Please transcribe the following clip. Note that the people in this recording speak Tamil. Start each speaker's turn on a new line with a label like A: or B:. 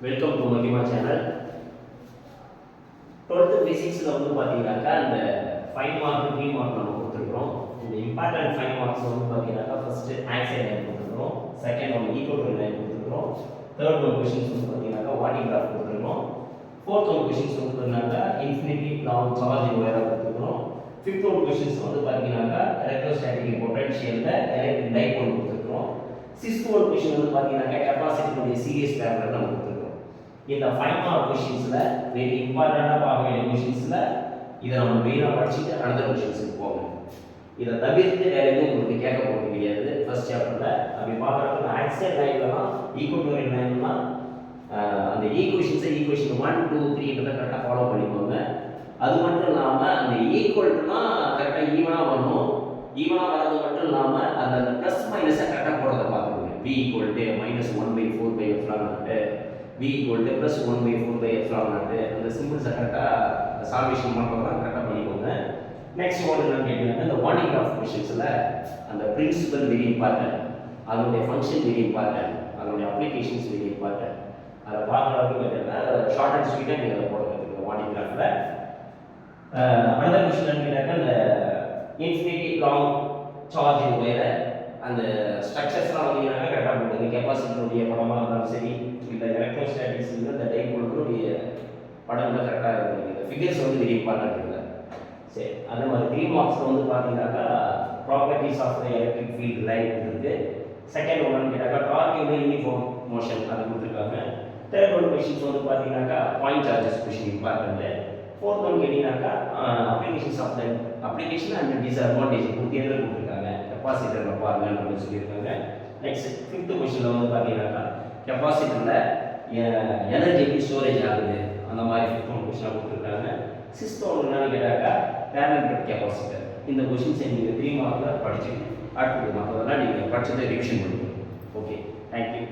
A: வெல்கம் டு மகிமா சேனல். 12th பிசிக்ஸில் வந்து பார்த்தீங்கன்னாக்கா இந்த 5 மார்க் 3 மார்க் நம்ம கொடுத்துருக்குறோம். இந்த இம்பார்ட்டன்ட் 5 மார்க்ஸ் வந்து பார்த்தீங்கன்னாக்கா ஃபர்ஸ்ட் ஆன்சர் லைன் கொடுத்துருக்குறோம், செகண்ட் ஒன் ஈக்குவல் லைன் கொடுத்துருக்குறோம், தேர்ட் ஒன் கொஷின்ஸ் வந்து பார்த்தீங்கன்னாக்கா வாட்டிங் கிராஃப் கொடுத்துருக்குறோம், ஃபோர்த் ஒன் கொஷின்ஸ் வந்து பார்த்தீங்கன்னாக்கா இன்ஃபினிட்டி லாங் சார்ஜ் ஒயராக கொடுத்துருக்குறோம், ஃபிஃப்த் ஒன் கொஷின்ஸ் வந்து பார்த்தீங்கன்னாக்கா எலக்ட்ரோஸ்டாட்டிக் பொட்டன்ஷியலில் எலக்ட்ரிக் டைபோல் கொடுத்துருக்குறோம், சிக்ஸ்த் ஒன் கொஷின் வந்து பார்த்தீங்கன்னாக்கா கெப்பாசிட்டியுடைய சீரியஸ் பேரலல் நம்ம கொடுத்துருக்கோம். இந்த 5 மார்க் क्वेश्चंसல வெரி இம்பார்ட்டன்ட்டா பார்க்க வேண்டிய क्वेश्चंसல இத நம்ம மெயினா படிச்சிட்டு அடுத்த क्वेश्चंसக்கு போவோம். இத தவிர்த்து வேற எதுவும் உங்களுக்கு கேட்க போறது கிடையாது. ஃபர்ஸ்ட் சாப்டர்ல அப்படி பார்க்கறப்ப ஆக்சல் லைன்லலாம் ஈக்குவேட்டோரியல் லைன்லாம் அந்த ஈக்குவேஷன் 1 2 3 கிட்ட கரெக்ட்டா ஃபாலோ பண்ணிக்கோங்க. அது மட்டும் இல்லாம அந்த ஈக்குவல்னா கரெக்ட்டா ஈவனா வரணும். ஈவனா வரது மட்டும் இல்லாம அந்த பிளஸ் மைனஸை கரெக்ட்டா போடுறத பார்த்துக்கோங்க. v -1/4/epsilon v plus 1/4/epsilon அந்த சிம்பிள்ஸ் கரெக்ட்டா சால்வேஷன் பண்றதெல்லாம் கரெக்ட்டா பண்ணிக்கோங்க. நெக்ஸ்ட் ஒன் என்ன கேட்டீங்கன்னா இந்த வாட்டிங் கிராஃப் क्वेश्चंसல அந்த பிரின்சிபல் வெரி இம்பார்ட்டன்ட், அதோட ஃபங்க்ஷன் வெரி இம்பார்ட்டன்ட், அதோட அப்ளிகேஷன்ஸ் வெரி இம்பார்ட்டன்ட். அத பார்க்கறதுக்கு கேட்டீங்கன்னா ஷார்ட் அண்ட் ஸ்வீட்டா நீங்க அத போட கத்துக்கணும் வாட்டிங் கிராஃப்ல. another question என்னன்னா இந்த இன்ஃபினிட்டி லாங் சார்ஜ் ஒயர் அந்த ஸ்ட்ரக்சர்ஸ்லாம் வந்து கரெக்ட்டா போடுங்க. கெபாசிட்டருடைய படமா இருந்தாலும் சரி இந்த எலக்ட்ரோஸ்டாட்டிக்ஸ் இந்த டைபோலுடைய படம்ல கரெக்டா இருக்கு. இந்த ஃபிகர்ஸ் வந்து வெரி இம்பார்ட்டன்ட் இல்ல. சரி, அதே மாதிரி 3 மார்க்ஸ்ல வந்து பாத்தீங்கன்னாக்கா properties of the electric field line இருக்கு. செகண்ட் ஒன் கேட்டாக்கா டார்க் இன் யூனிஃபார்ம் மோஷன் அது கொடுத்துருக்காங்க. தேர்ட் ஒன் क्वेश्चंस வந்து பாத்தீங்கன்னாக்கா point charges question important. Fourth one கேட்டீங்கன்னாக்கா applications of the application and disadvantage கொடுத்தியதுல கொடுத்துருக்காங்க. கெபாசிட்டர்ல பாருங்கன்னு சொல்லியிருக்காங்க. நெக்ஸ்ட் ஃபிஃப்த் क्वेश्चनல வந்து பாத்தீங்கன்னாக்கா கெபாசிட்டர்ல எனர்ஜி எப்படி ஸ்டோரேஜ் ஆகுது அந்த மாதிரி ஃபிஃப்த் ஒன் क्वेश्चन கொடுத்துருக்காங்க. சிக்ஸ்த் ஒன் என்னன்னு கேட்டாக்கா பேரலல் கெபாசிட்டர். இந்த क्वेश्चंस நீங்க 3 மார்க்ல படிச்சுட்டு அடுத்து மற்றதெல்லாம் நீங்க படிச்சதை ரிவிஷன் பண்ணுங்க. Okay, thank you.